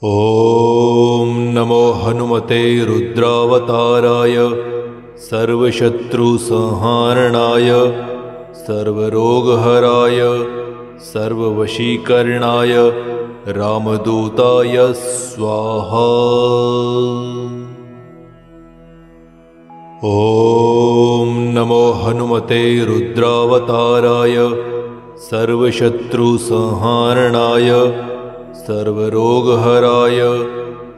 ॐ नमो हनुमते रुद्रावताराय सर्वशत्रुसंहारणाय सर्वरोगहराय सर्ववशीकरणाय रामदूताय स्वाहा। ॐ नमो हनुमते रुद्रावताराय सर्वशत्रुसंहारणाय सर्वरोगहराय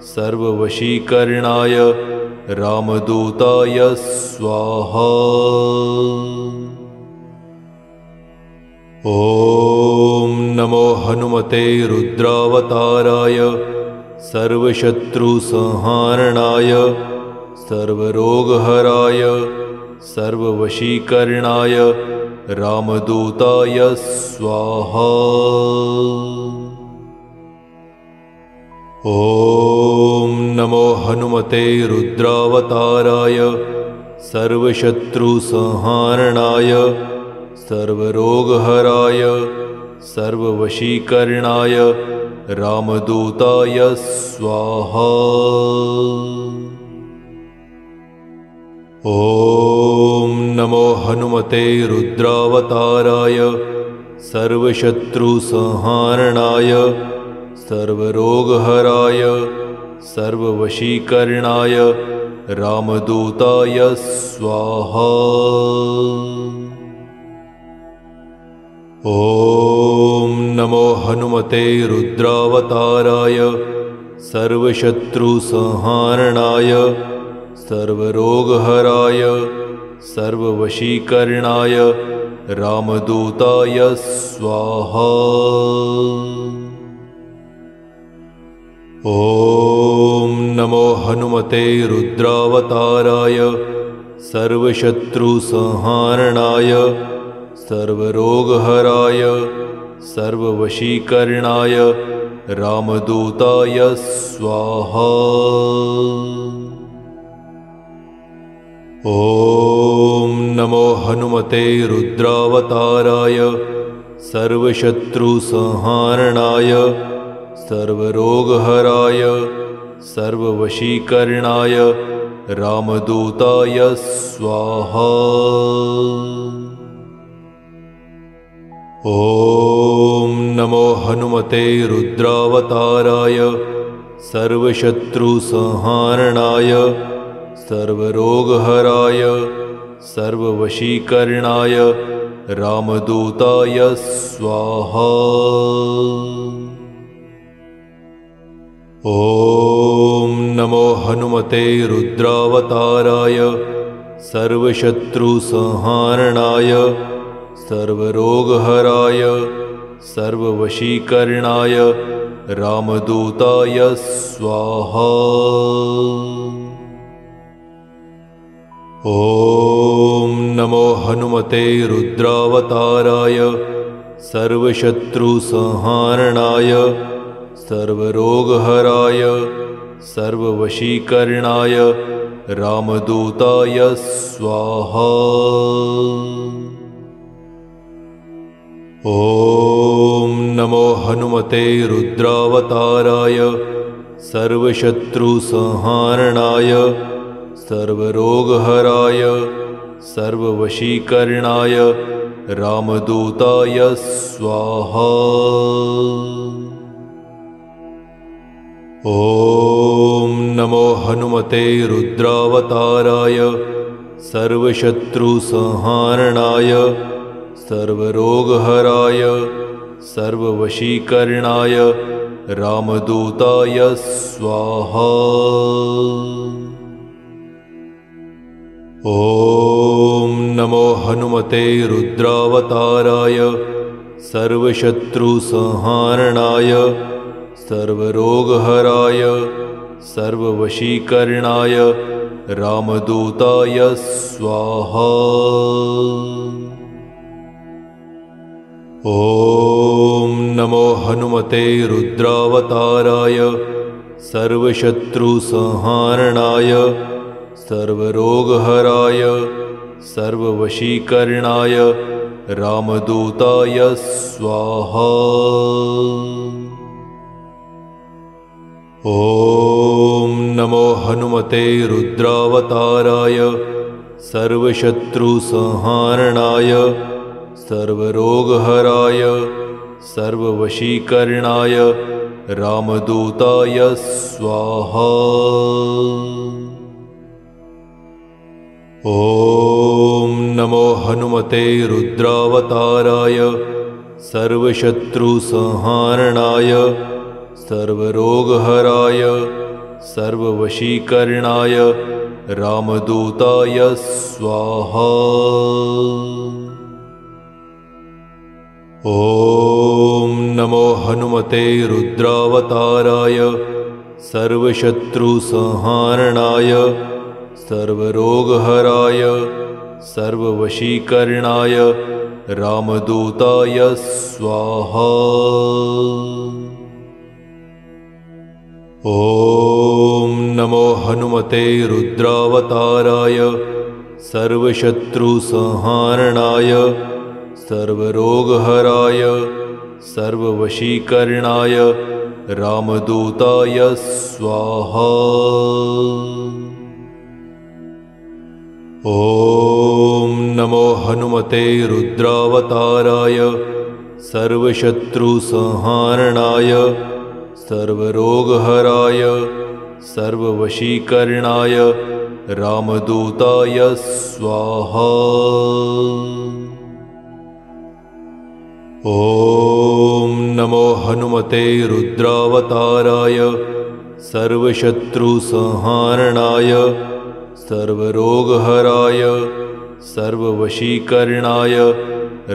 सर्ववशीकरणाय रामदूताय स्वाहा। ॐ नमो हनुमते रुद्रावताराय सर्वशत्रुसंहारणाय सर्वरोगहराय सर्ववशीकरणाय रामदूताय स्वाहा। ॐ नमो हनुमते रुद्रावताराय सर्वशत्रुसंहारणाय सर्वरोगहराय सर्ववशीकरणाय रामदूताय स्वाहा। ॐ नमो हनुमते रुद्रावताराय सर्वशत्रुसंहारणाय सर्वरोगहराय सर्ववशीकरणाय रामदूताय स्वाहा। ॐ नमो हनुमते रुद्रावताराय सर्वशत्रुसंहारणाय सर्वरोगहराय सर्ववशीकरणाय रामदूताय स्वाहा। ॐ नमो हनुमते रुद्रावताराय सर्वशत्रुसंहारणाय सर्वरोगहराय सर्ववशीकरणाय रामदूताय स्वाहा। ॐ नमो हनुमते रुद्रावताराय सर्वशत्रुसंहारणाय सर्वरोगहराय सर्ववशीकरणाय रामदूताय स्वाहा। ॐ नमो हनुमते रुद्रावताराय सर्वशत्रुसंहारणाय सर्वरोगहराय सर्ववशीकरणाय रामदूताय स्वाहा। ॐ नमो हनुमते रुद्रावताराय सर्वशत्रुसंहारणाय सर्वरोगहराय सर्ववशीकरणाय रामदूताय स्वाहा। ॐ नमो हनुमते रुद्रावताराय सर्वशत्रुसंहारणाय सर्वरोगहराय सर्ववशीकरणाय रामदूताय स्वाहा। ॐ नमो हनुमते रुद्रावताराय सर्वशत्रुसंहारणाय सर्वरोगहराय सर्ववशीकरणाय रामदूताय स्वाहा। ॐ नमो हनुमते रुद्रावताराय सर्वशत्रुसंहारणाय सर्वरोगहराय सर्ववशीकरणाय रामदूताय स्वाहा। ॐ नमो हनुमते रुद्रावताराय सर्वशत्रुसंहारणाय सर्वरोगहराय सर्ववशीकरणाय रामदूताय स्वाहा। ॐ नमो हनुमते रुद्रावताराय सर्वशत्रुसंहारणाय सर्वरोगहराय सर्ववशीकरणाय रामदूताय स्वाहा। ॐ नमो हनुमते रुद्रावताराय सर्वशत्रुसंहारणाय सर्वरोगहराय सर्ववशीकरणाय रामदूताय स्वाहा। ॐ नमो हनुमते रुद्रावताराय सर्वशत्रुसंहारणाय सर्वरोगहराय सर्ववशीकरणाय रामदूताय स्वाहा। ॐ नमो हनुमते रुद्रावताराय सर्वशत्रुसंहारणाय सर्वरोगहराय सर्ववशीकरणाय रामदूताय स्वाहा। ॐ नमो हनुमते रुद्रावताराय सर्वशत्रुसंहारणाय सर्वरोगहराय सर्ववशीकरणाय रामदूताय स्वाहा। ॐ नमो हनुमते रुद्रावताराय सर्वशत्रुसंहारणाय सर्वरोगहराय सर्ववशीकरणाय रामदूताय स्वाहा। ॐ नमो हनुमते रुद्रावताराय सर्वशत्रुसंहारणाय सर्वरोगहराय सर्ववशीकरणाय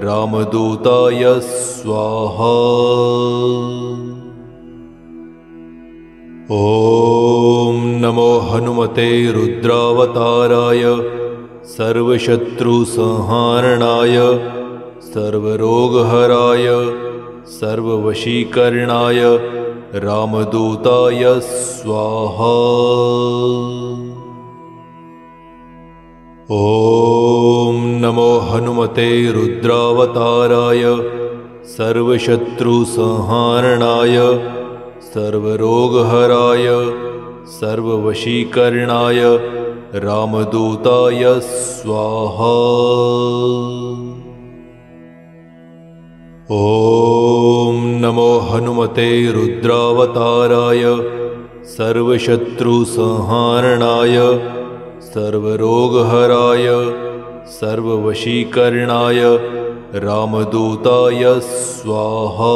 रामदूताय स्वाहा। ॐ नमो हनुमते रुद्रावताराय सर्वशत्रुसंहारणाय सर्वरोगहराय सर्ववशीकरणाय रामदूताय स्वाहा। ॐ नमो हनुमते रुद्रावताराय सर्वशत्रुसंहारणाय सर्वरोगहराय सर्ववशीकरणाय रामदूताय स्वाहा। ॐ नमो हनुमते रुद्रावताराय सर्वशत्रुसंहारणाय सर्वरोगहराय सर्ववशीकरणाय रामदूताय स्वाहा।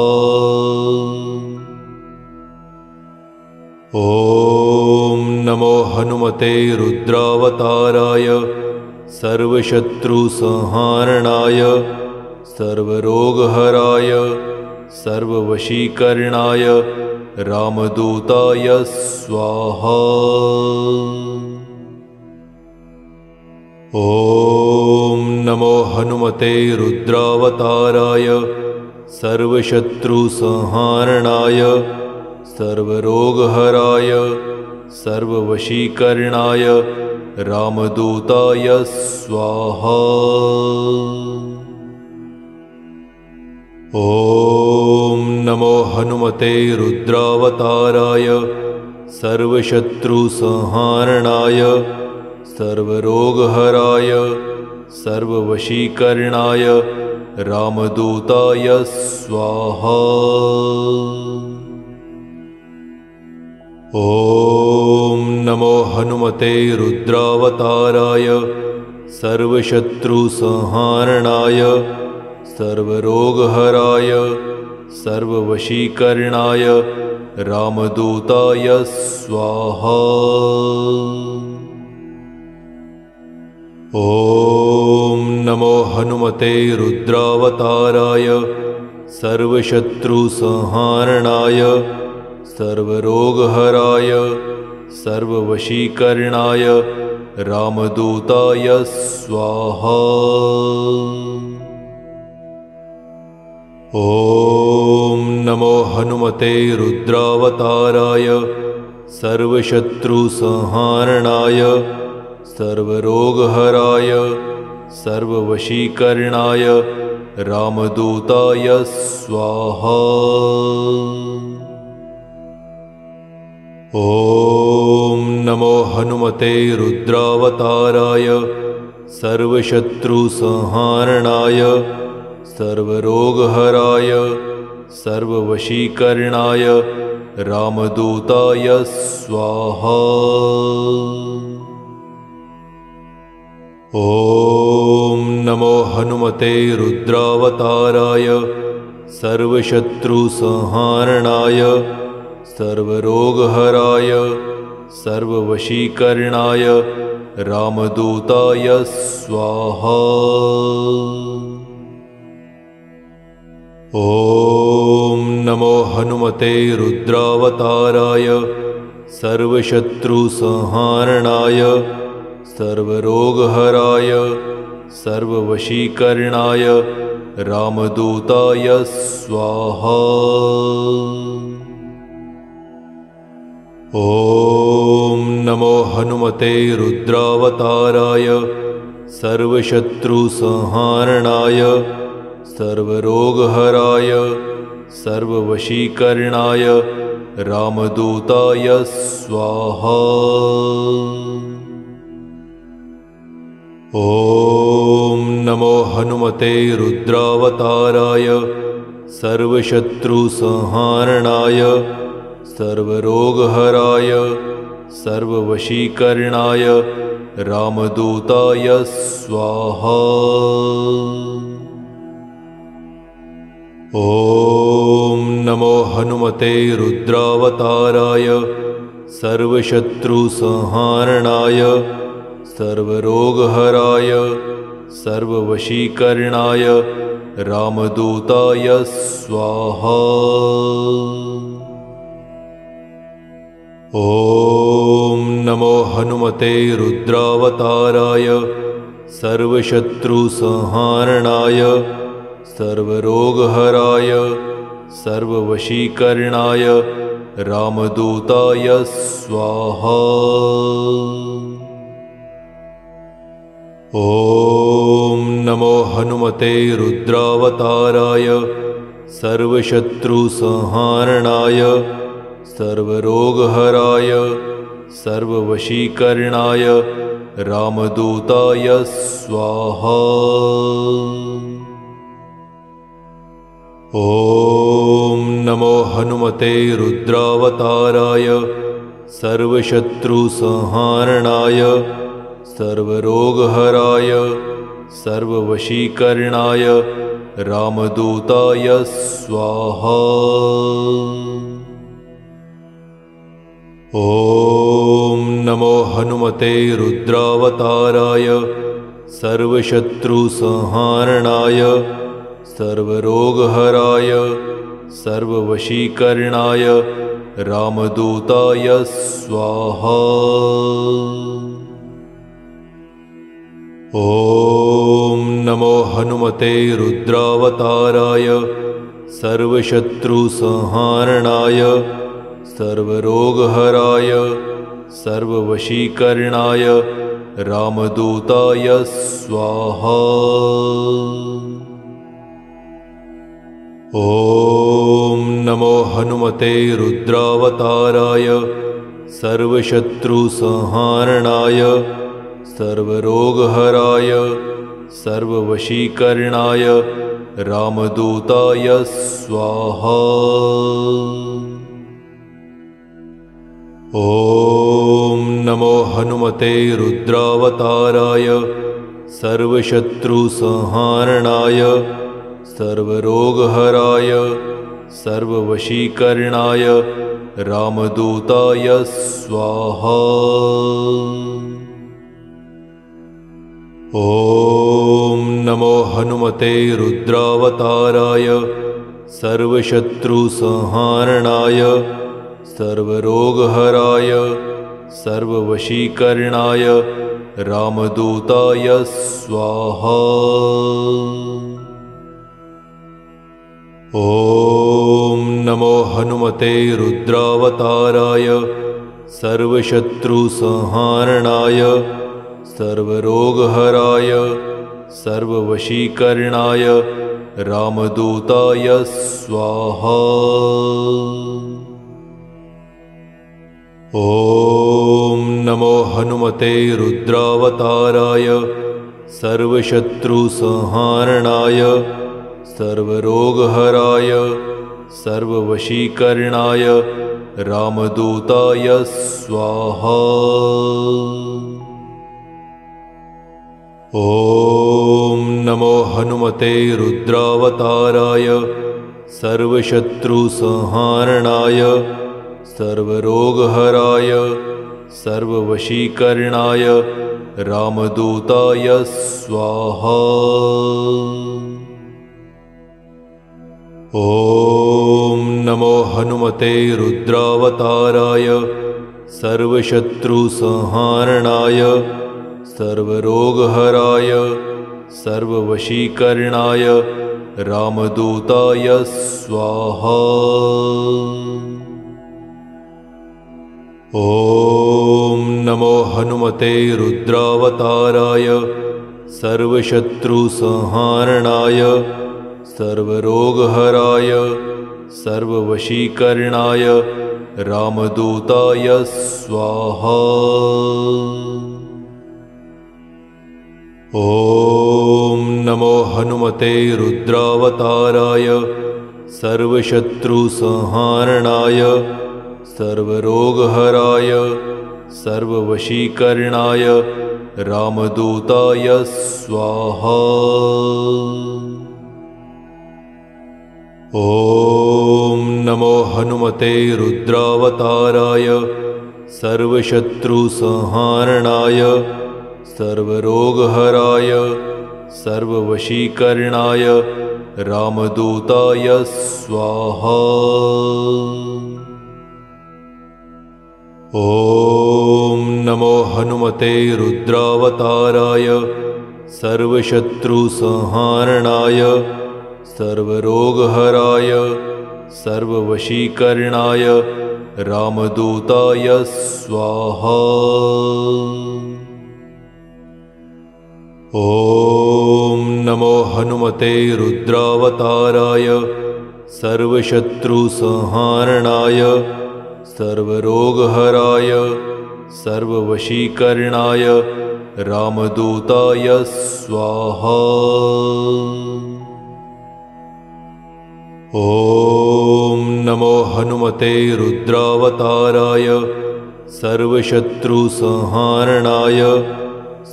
ॐ नमो हनुमते रुद्रावताराय सर्वशत्रुसंहारणाय सर्वरोगहराय सर्ववशीकरणाय रामदूताय स्वाहा। ॐ नमो हनुमते रुद्रावताराय सर्वशत्रुसंहारणाय सर्वरोगहराय सर्ववशीकरणाय रामदूताय स्वाहा। ॐ नमो हनुमते रुद्रावताराय सर्वशत्रुसंहारणाय सर्वरोगहराय सर्ववशीकरणाय रामदूताय स्वाहा। ॐ नमो हनुमते रुद्रावताराय सर्वशत्रुसंहारणाय सर्वरोगहराय सर्ववशीकरणाय रामदूताय स्वाहा। ॐ नमो हनुमते रुद्रावताराय सर्वशत्रुसंहारणाय सर्वरोगहराय सर्ववशीकरणाय रामदूताय स्वाहा। ॐ नमो हनुमते रुद्रावताराय सर्वशत्रुसंहारणाय सर्वरोगहराय सर्ववशीकरणाय रामदूताय स्वाहा। ॐ नमो हनुमते रुद्रावताराय सर्वशत्रुसंहारणाय सर्वरोगहराय सर्ववशीकरणाय रामदूताय स्वाहा। ॐ नमो हनुमते रुद्रावताराय सर्वशत्रुसंहारणाय सर्वरोगहराय सर्ववशीकरणाय रामदूताय स्वाहा। ॐ नमो हनुमते रुद्रावताराय सर्वशत्रुसंहारणाय सर्वरोगहराय सर्ववशीकरणाय रामदूताय स्वाहा। ॐ नमो हनुमते रुद्रावताराय सर्वशत्रुसंहारणाय सर्वरोगहराय सर्ववशीकरणाय रामदूताय स्वाहा। ॐ नमो हनुमते रुद्रावताराय सर्वशत्रुसंहारणाय सर्वरोगहराय सर्ववशीकरणाय रामदूताय स्वाहा। ॐ नमो हनुमते रुद्रावताराय सर्वशत्रुसंहारणाय सर्वरोगहराय सर्ववशीकरणाय रामदूताय स्वाहा। ॐ नमो हनुमते रुद्रावताराय सर्वशत्रुसंहारणाय सर्वरोगहराय सर्ववशीकरणाय रामदूताय स्वाहा। ॐ नमो हनुमते रुद्रावताराय सर्वशत्रुसंहारणाय सर्वरोगहराय सर्ववशीकरणाय रामदूताय स्वाहा। ॐ नमो हनुमते रुद्रावताराय सर्वशत्रुसंहारणाय सर्वरोगहराय सर्ववशीकरणाय रामदूताय स्वाहा। ॐ नमो हनुमते रुद्रावताराय सर्वशत्रुसंहारणाय सर्वरोगहराय सर्ववशीकरणाय रामदूताय स्वाहा। ॐ नमो हनुमते रुद्रावताराय सर्वशत्रुसंहारणाय सर्वरोगहराय सर्ववशीकरणाय रामदूताय स्वाहा। ॐ नमो हनुमते रुद्रावताराय सर्वशत्रुसंहारणाय सर्वरोगहराय सर्ववशीकरणाय रामदूताय स्वाहा। ॐ नमो हनुमते रुद्रावताराय सर्वशत्रुसंहारणाय सर्वरोगहराय सर्ववशीकरणाय रामदूताय स्वाहा। ॐ नमो हनुमते रुद्रावताराय सर्वशत्रुसंहारणाय सर्वरोगहराय सर्ववशीकरणाय रामदूताय स्वाहा। ॐ नमो हनुमते रुद्रावताराय सर्वशत्रुसंहारणाय सर्वरोगहराय सर्ववशीकरणाय रामदूताय स्वाहा। ॐ नमो हनुमते रुद्रावताराय सर्वशत्रुसंहारणाय सर्वरोगहराय सर्ववशीकरणाय रामदूताय स्वाहा। ॐ नमो हनुमते रुद्रावताराय सर्वशत्रुसंहारणाय सर्वरोगहराय सर्ववशीकरणाय रामदूताय स्वाहा। ॐ नमो हनुमते रुद्रावताराय सर्वशत्रुसंहारणाय सर्वरोगहराय सर्ववशीकरणाय रामदूताय स्वाहा। ॐ नमो हनुमते रुद्रावताराय सर्वशत्रुसंहारणाय सर्वरोगहराय सर्ववशीकरणाय रामदूताय स्वाहा। ॐ नमो हनुमते रुद्रावताराय सर्वशत्रुसंहारणाय सर्वरोगहराय सर्ववशीकरणाय रामदूताय स्वाहा। ॐ नमो हनुमते रुद्रावताराय सर्वशत्रुसंहारणाय सर्वरोगहराय सर्ववशीकरणाय रामदूताय स्वाहा। ॐ नमो हनुमते रुद्रावताराय सर्वशत्रुसंहारणाय सर्वरोगहराय सर्ववशीकरणाय रामदूताय स्वाहा। ॐ नमो हनुमते रुद्रावताराय सर्वशत्रुसंहारणाय सर्वरोगहराय सर्ववशीकरणाय रामदूताय स्वाहा। ॐ नमो हनुमते रुद्रावताराय सर्वशत्रुसंहारणाय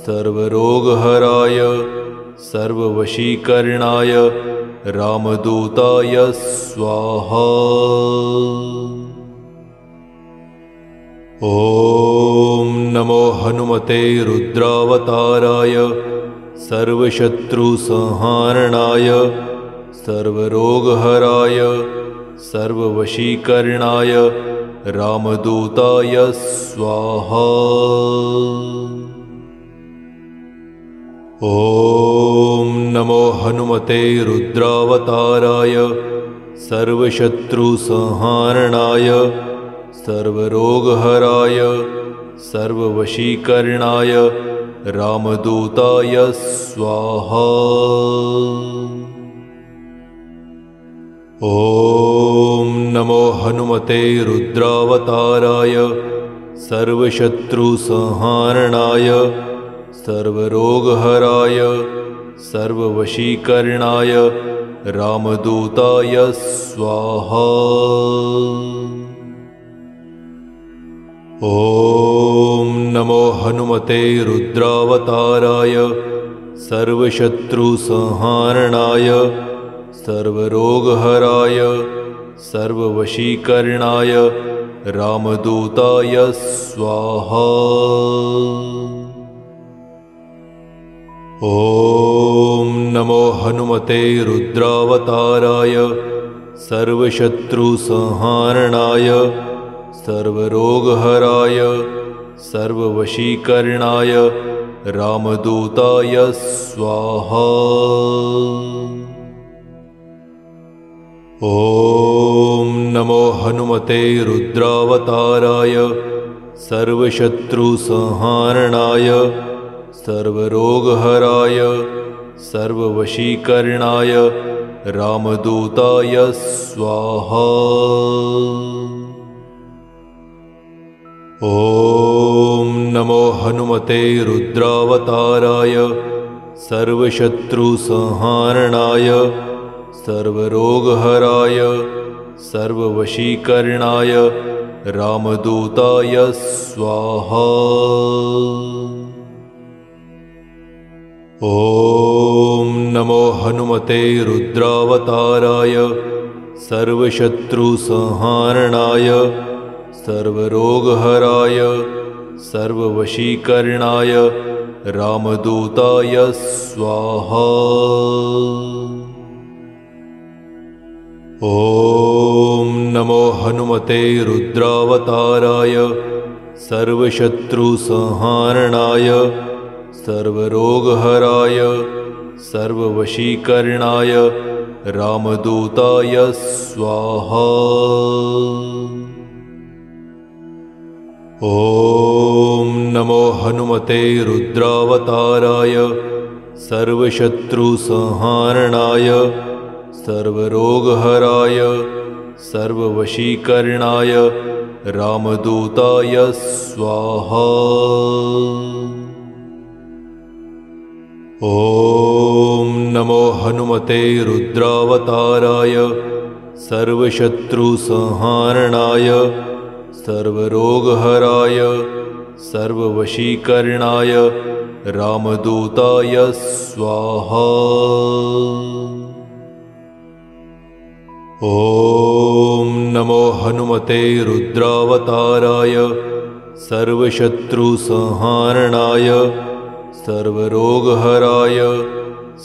सर्वरोगहराय सर्ववशीकरणाय रामदूताय स्वाहा। ॐ नमो हनुमते रुद्रावताराय सर्वशत्रुसंहारणाय सर्वरोगहराय सर्ववशीकरणाय रामदूताय स्वाहा। ॐ नमो हनुमते रुद्रावताराय सर्वशत्रुसंहारणाय सर्वरोगहराय सर्ववशीकरणाय रामदूताय स्वाहा। ॐ नमो हनुमते रुद्रावताराय सर्वशत्रुसंहारणाय सर्वरोगहराय सर्ववशीकरणाय रामदूताय स्वाहा। ॐ नमो हनुमते रुद्रावताराय सर्वशत्रुसंहारणाय सर्वरोगहराय सर्ववशीकरणाय रामदूताय स्वाहा। ॐ नमो हनुमते रुद्रावताराय सर्वशत्रुसंहारणाय सर्वरोगहराय सर्ववशीकरणाय रामदूताय स्वाहा। ॐ नमो हनुमते रुद्रावताराय सर्वशत्रुसंहारणाय सर्वरोगहराय सर्ववशीकरणाय रामदूताय स्वाहा। ॐ नमो हनुमते रुद्रावताराय सर्वशत्रुसंहारणाय सर्वरोगहराय सर्ववशीकरणाय रामदूताय स्वाहा। ॐ नमो हनुमते रुद्रावताराय सर्वशत्रुसंहारणाय सर्वरोगहराय सर्ववशीकरणाय रामदूताय स्वाहा। ॐ नमो हनुमते रुद्रावताराय सर्वशत्रुसंहारणाय सर्वरोगहराय सर्ववशीकरणाय रामदूताय स्वाहा। ॐ नमो हनुमते रुद्रावताराय सर्वशत्रुसंहारणाय सर्वरोगहराय सर्ववशीकरणाय रामदूताय स्वाहा। ॐ नमो हनुमते रुद्रावताराय सर्वशत्रुसंहारणाय सर्वरोगहराय सर्ववशीकरणाय रामदूताय स्वाहा। ॐ नमो हनुमते रुद्रावताराय सर्वशत्रुसंहारणाय सर्वरोगहराय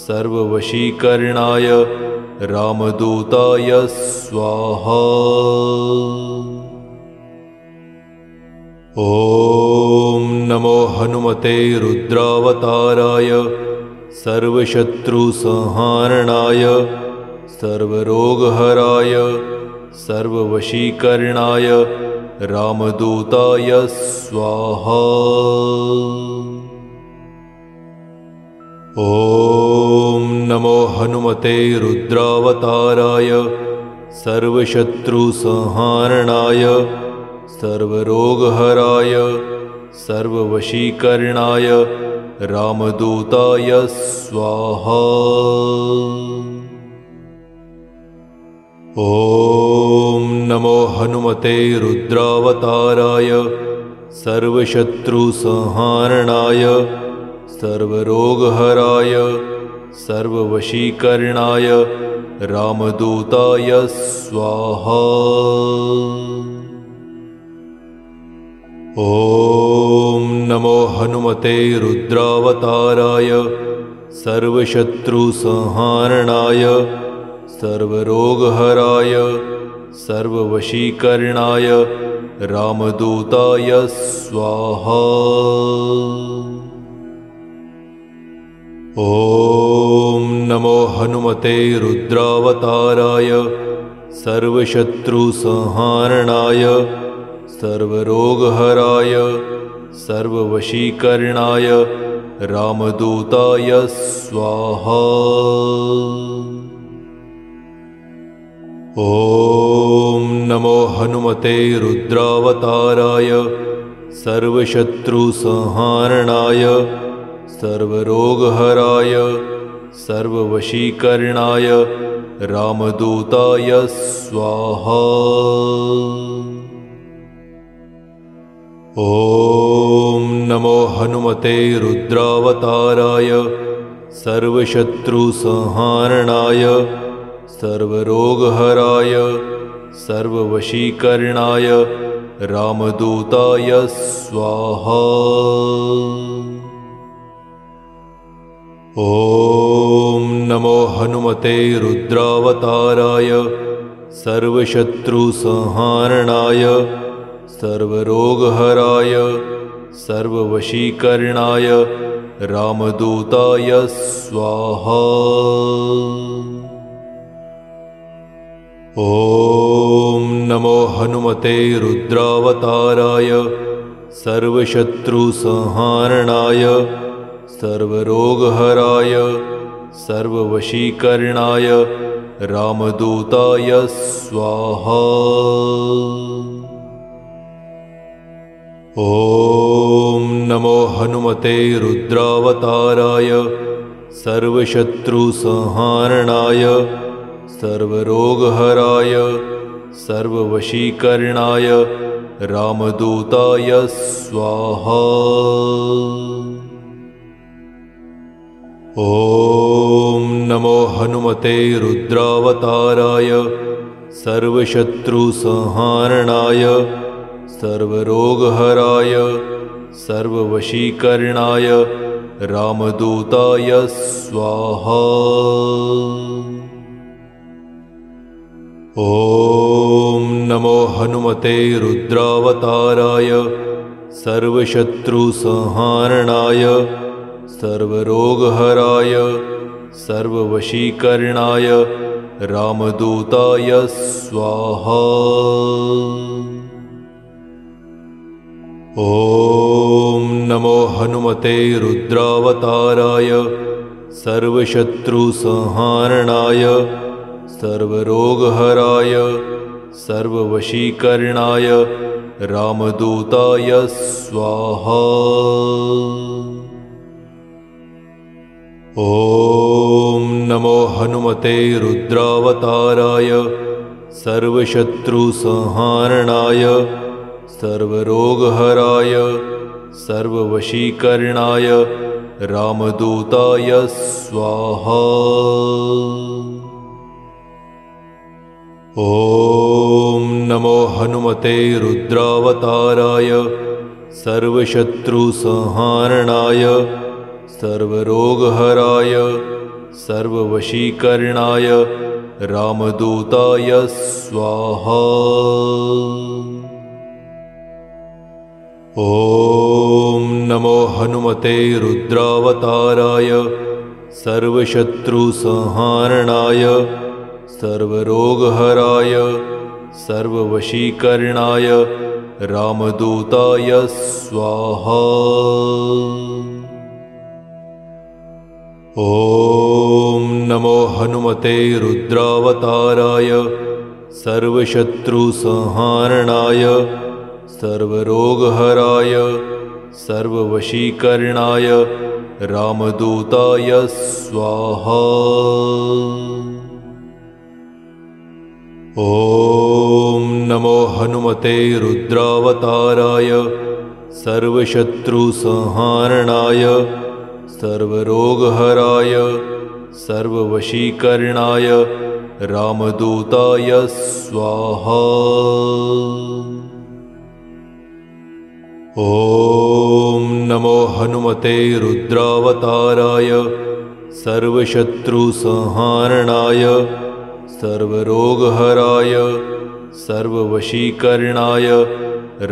सर्ववशीकरणाय रामदूताय स्वाहा। ॐ नमो हनुमते रुद्रावताराय सर्वशत्रुसंहारणाय सर्वरोगहराय सर्ववशीकरणाय रामदूताय स्वाहा। ॐ नमो हनुमते रुद्रावताराय सर्वशत्रुसंहारणाय सर्वरोगहराय सर्ववशीकरणाय रामदूताय स्वाहा। ॐ नमो हनुमते रुद्रावताराय सर्वशत्रुसंहारणाय सर्वरोगहराय सर्ववशीकरणाय रामदूताय स्वाहा। ॐ नमो हनुमते रुद्रावताराय सर्वशत्रुसंहारणाय सर्वरोगहराय सर्ववशीकरणाय रामदूताय स्वाहा। ॐ नमो हनुमते रुद्रावताराय सर्वशत्रुसंहारणाय सर्वरोगहराय सर्ववशीकरणाय रामदूताय स्वाहा। ॐ नमो हनुमते रुद्रावताराय सर्वशत्रुसंहारणाय सर्वरोगहराय सर्ववशीकरणाय रामदूताय स्वाहा। ॐ नमो हनुमते रुद्रावताराय सर्वशत्रुसंहारणाय सर्वरोगहराय सर्ववशीकरणाय रामदूताय स्वाहा। ॐ नमो हनुमते रुद्रावताराय सर्वशत्रुसंहारणाय सर्वरोगहराय सर्ववशीकरणाय रामदूताय स्वाहा। ॐ नमो हनुमते रुद्रावताराय सर्वशत्रुसंहारणाय सर्वरोगहराय सर्ववशीकरणाय रामदूताय स्वाहा। ॐ नमो हनुमते रुद्रावताराय सर्वशत्रुसंहारणाय सर्वरोगहराय सर्ववशीकरणाय रामदूताय स्वाहा। ॐ नमो हनुमते रुद्रावताराय सर्वशत्रुसंहारणाय सर्वरोगहराय सर्ववशीकरणाय रामदूताय स्वाहा। ॐ नमो हनुमते रुद्रावताराय सर्वशत्रुसंहारणाय सर्वरोगहराय सर्ववशीकरणाय रामदूताय स्वाहा। ॐ नमो हनुमते रुद्रावताराय सर्वशत्रुसंहारणाय सर्वरोगहराय सर्ववशीकरणाय रामदूताय स्वाहा। ॐ नमो हनुमते रुद्रावताराय सर्वशत्रुसंहारणाय सर्वरोगहराय सर्ववशीकरणाय रामदूताय स्वाहा। ॐ नमो हनुमते रुद्रावताराय सर्वशत्रुसंहारणाय सर्वरोगहराय सर्ववशीकरणाय रामदूताय स्वाहा। ॐ नमो हनुमते रुद्रावताराय सर्वशत्रुसंहारणाय सर्वरोगहराय सर्ववशीकरणाय रामदूताय स्वाहा। ॐ नमो हनुमते रुद्रावताराय सर्वशत्रुसंहारणाय सर्वरोगहराय सर्ववशीकरणाय रामदूताय स्वाहा। ॐ नमो हनुमते रुद्रावताराय सर्वशत्रुसंहारणाय सर्वरोगहराय सर्ववशीकरणाय रामदूताय स्वाहा। ॐ नमो हनुमते रुद्रावताराय सर्वशत्रुसंहारणाय सर्वरोगहराय सर्ववशीकरणाय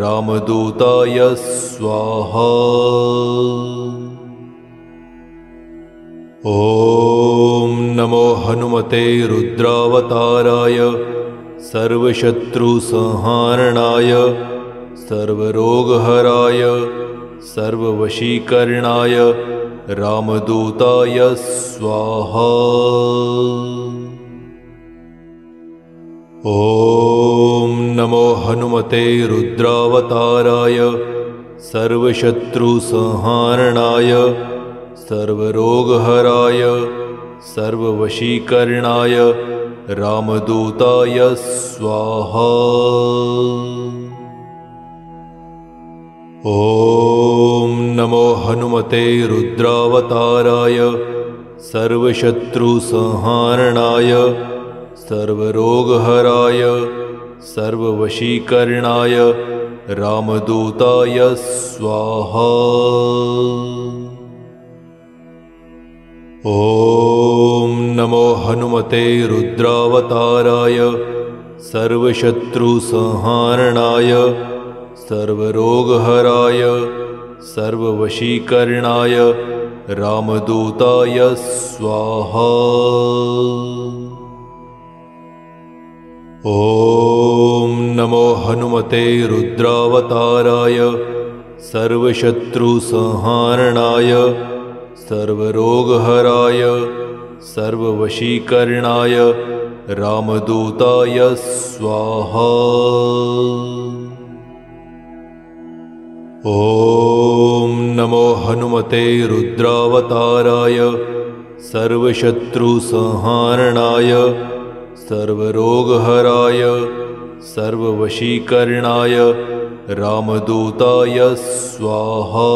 रामदूताय स्वाहा। ॐ नमो हनुमते रुद्रावताराय सर्वशत्रुसंहारणाय सर्वरोगहराय सर्ववशीकरणाय रामदूताय स्वाहा। ॐ नमो हनुमते रुद्रावताराय सर्वशत्रुसंहारणाय सर्वरोगहराय सर्ववशीकरणाय रामदूताय स्वाहा। ॐ नमो हनुमते रुद्रावताराय सर्वशत्रुसंहारणाय सर्वरोगहराय सर्ववशीकरणाय रामदूताय स्वाहा। ॐ नमो हनुमते रुद्रावताराय सर्वशत्रुसंहारणाय सर्वरोगहराय सर्ववशीकरणाय रामदूताय स्वाहा। ॐ नमो हनुमते रुद्रावताराय सर्वशत्रुसंहारणाय सर्वरोगहराय सर्ववशीकरणाय रामदूताय स्वाहा। ॐ नमो हनुमते रुद्रावताराय सर्वशत्रुसंहारणाय सर्वरोगहराय सर्ववशीकरणाय रामदूताय स्वाहा।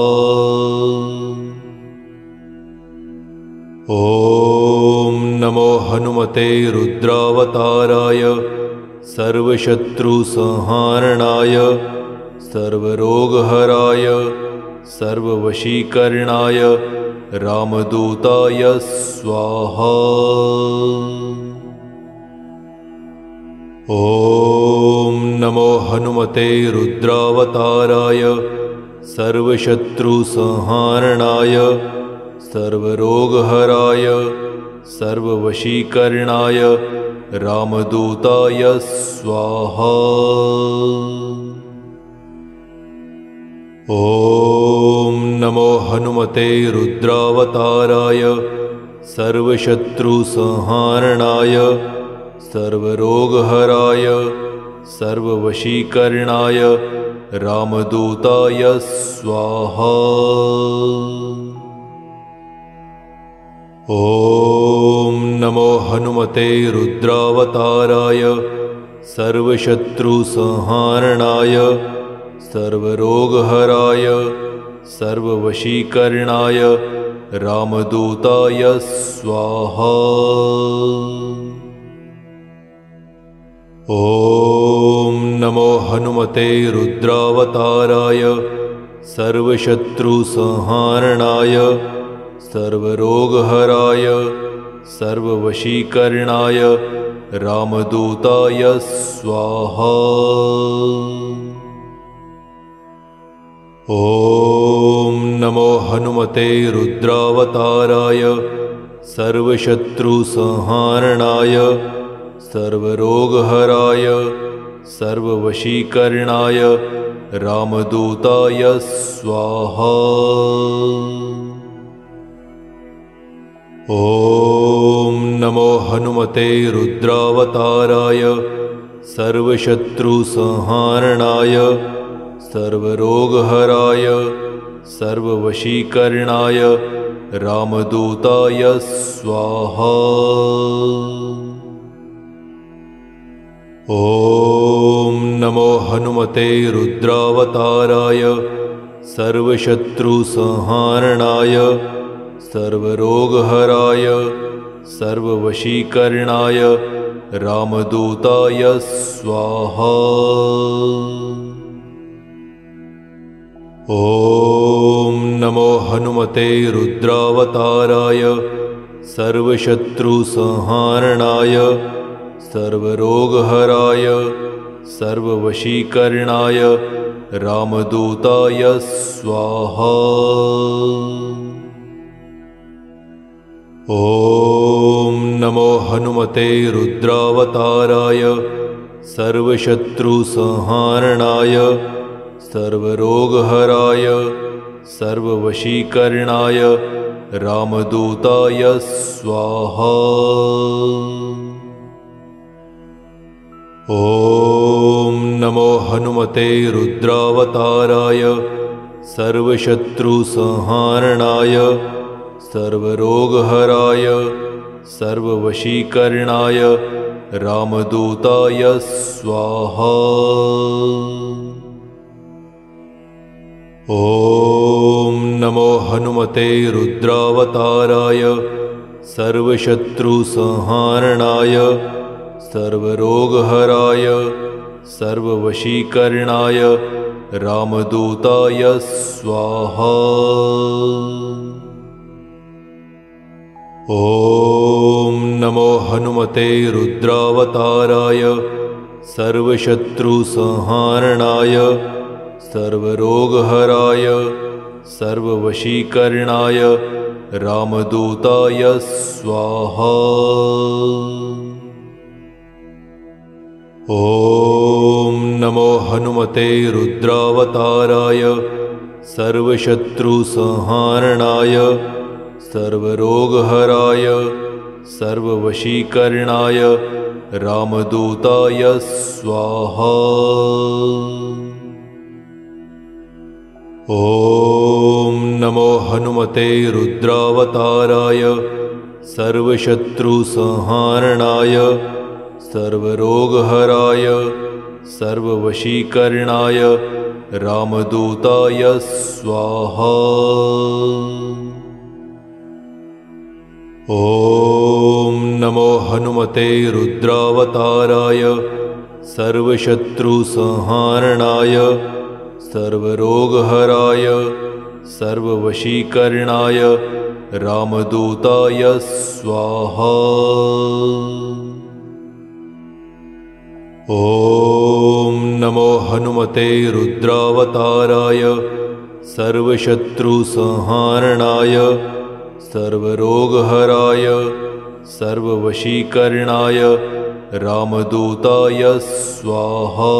ॐ नमो हनुमते रुद्रावताराय सर्वशत्रुसंहारणाय सर्वरोगहराय सर्ववशीकरणाय रामदूताय स्वाहा। ॐ नमो हनुमते रुद्रावताराय सर्वशत्रुसंहारणाय सर्वरोगहराय सर्ववशीकरणाय रामदूताय स्वाहा। ॐ नमो हनुमते रुद्रावताराय सर्वशत्रुसंहारणाय सर्वरोगहराय सर्ववशीकरणाय रामदूताय स्वाहा। ॐ नमो हनुमते रुद्रावताराय सर्वशत्रुसंहारणाय सर्वरोगहराय सर्ववशीकरणाय रामदूताय स्वाहा। ॐ नमो हनुमते रुद्रावताराय सर्वशत्रुसंहारणाय सर्वरोगहराय सर्ववशीकरणाय रामदूताय स्वाहा। ॐ नमो हनुमते रुद्रावताराय सर्वशत्रुसंहारणाय सर्वरोगहराय सर्ववशीकरणाय रामदूताय स्वाहा। ॐ नमो हनुमते रुद्रावताराय सर्वशत्रुसंहारणाय सर्वरोगहराय सर्ववशीकरणाय रामदूताय स्वाहा। ॐ नमो हनुमते रुद्रावताराय सर्वशत्रुसंहारणाय सर्वरोगहराय सर्ववशीकरणाय रामदूताय स्वाहा। ॐ नमो हनुमते रुद्रावताराय सर्वशत्रुसंहारणाय सर्वरोगहराय सर्ववशीकरणाय रामदूताय स्वाहा। ॐ नमो हनुमते रुद्रावताराय सर्वशत्रुसंहारणाय सर्वरोगहराय सर्ववशीकरणाय रामदूताय स्वाहा। ॐ नमो हनुमते रुद्रावताराय सर्वशत्रुसंहारणाय सर्वरोगहराय सर्ववशीकरणाय रामदूताय स्वाहा। ॐ नमो हनुमते रुद्रावताराय सर्वशत्रुसंहारणाय सर्वरोगहराय सर्ववशीकरणाय रामदूताय स्वाहा। ॐ नमो हनुमते रुद्रावताराय सर्वशत्रुसंहारणाय सर्वरोगहराय सर्ववशीकरणाय रामदूताय स्वाहा। ॐ नमो हनुमते रुद्रावताराय सर्वशत्रुसंहारणाय सर्वरोगहराय सर्ववशीकरणाय रामदूताय स्वाहा। ॐ नमो हनुमते रुद्रावताराय सर्वशत्रुसंहारणाय सर्वरोगहराय सर्ववशीकरणाय रामदूताय स्वाहा। ॐ नमो हनुमते रुद्रावताराय सर्वशत्रुसंहारणाय सर्वरोगहराय सर्ववशीकरणाय रामदूताय स्वाहा। ॐ नमो हनुमते रुद्रावताराय सर्वशत्रुसंहारणाय सर्वरोगहराय सर्ववशीकरणाय रामदूताय स्वाहा।